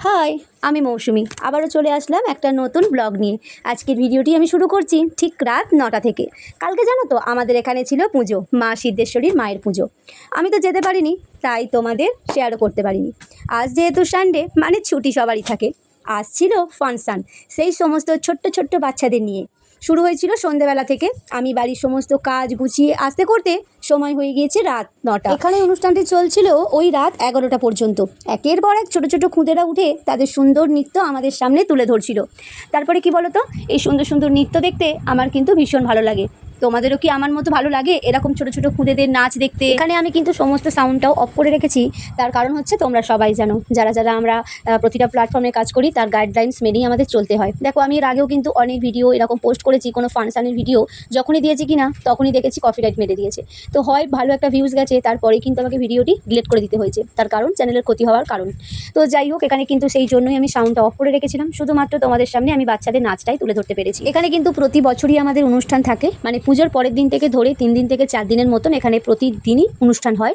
High, আমি মৌসুমি আবারও চলে আসলাম একটা নতুন ব্লগ নিয়ে। আজকের ভিডিওটি আমি শুরু করছি ঠিক রাত 9টা থেকে। কালকে জানো তো আমাদের এখানে ছিল পুজো, মা সিদ্ধেশ্বরীর মায়ের পুজো। আমি তো যেতে পারিনি, তাই তোমাদের শেয়ারও করতে পারিনি। আজ যেহেতু সানডে মানে ছুটি সবারই থাকে, আজ ছিল ফাংশান, সেই সমস্ত ছোট্ট ছোট্ট বাচ্চাদের নিয়ে। শুরু হয়েছিল সন্ধেবেলা থেকে। আমি বাড়ির সমস্ত কাজ গুছিয়ে আসতে করতে সময় হয়ে গিয়েছে রাত 9টা। এখানে অনুষ্ঠানটি চলছিল ওই রাত 11টা পর্যন্ত। একের পর এক ছোটো ছোটো খুদেরা উঠে তাদের সুন্দর নৃত্য আমাদের সামনে তুলে ধরছিল। তারপরে কি বলো তো, এই সুন্দর সুন্দর নৃত্য দেখতে আমার কিন্তু ভীষণ ভালো লাগে। তোমাদেরও কি আমার মতো ভালো লাগে এরকম ছোটো ছোটো খুদেদের নাচ দেখতে? এখানে আমি কিন্তু সমস্ত সাউন্ডটাও অফ করে রেখেছি। তার কারণ হচ্ছে তোমরা সবাই জানো, যারা যারা আমরা প্রতিটা প্ল্যাটফর্মে কাজ করি তার গাইডলাইন্স মেনেই আমাদের চলতে হয়। দেখো, আমি এর আগেও কিন্তু অনেক ভিডিও এরকম পোস্ট করেছি, কোনো ফাংশানের ভিডিও যখনই দিয়েছি কিনা তখনই দেখেছি কপিরাইট মেরে দিয়েছে। তো হয় ভালো একটা ভিউজ গেছে, তারপরেই কিন্তু আমাকে ভিডিওটি ডিলিট করে দিতে হয়েছে, তার কারণ চ্যানেলের ক্ষতি হওয়ার কারণ। তো যাই হোক, এখানে কিন্তু সেই জন্যই আমি সাউন্ডটা অফ করে রেখেছিলাম, শুধুমাত্র তোমাদের সামনে আমি বাচ্চাদের নাচটাই তুলে ধরতে পেরেছি। এখানে কিন্তু প্রতি বছরই আমাদের অনুষ্ঠান থাকে, মানে পুজোর পরের দিন থেকে ধরে 3 দিন থেকে 4 দিনের মতন এখানে প্রতিদিনই অনুষ্ঠান হয়।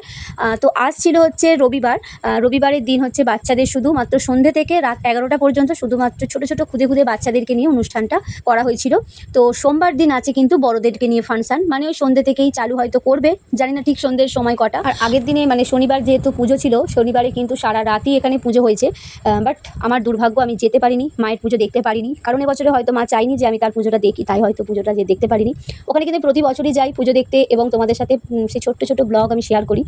তো আজ ছিল হচ্ছে রবিবার। রবিবারের দিন হচ্ছে বাচ্চাদের শুধুমাত্র সন্ধ্যে থেকে রাত 11টা পর্যন্ত শুধুমাত্র ছোটো ছোটো খুদে খুদে বাচ্চাদেরকে নিয়ে অনুষ্ঠানটা করা হয়েছিল। তো সোমবার দিন আছে কিন্তু বড়দেরকে নিয়ে ফাংশান, মানে ওই সন্ধ্যে থেকেই চালু হয়তো করবে, জানি না ঠিক সন্ধ্যের সময় কটা। আর আগের দিনে মানে শনিবার যেহেতু পুজো ছিল, শনিবারে কিন্তু সারা রাতই এখানে পুজো হয়েছে। বাট আমার দুর্ভাগ্য, আমি যেতে পারিনি, মায়ের পুজো দেখতে পারিনি। কারণ এবছরে হয়তো মা চাইনি যে আমি তার পুজোটা দেখি, তাই হয়তো পুজোটা যে দেখতে পারিনি। ওখানে কিন্তু প্রতি বছরই যাই পুজো দেখতে এবং তোমাদের সাথে সেই ছোট্ট ছোট্ট ব্লগ আমি শেয়ার করি।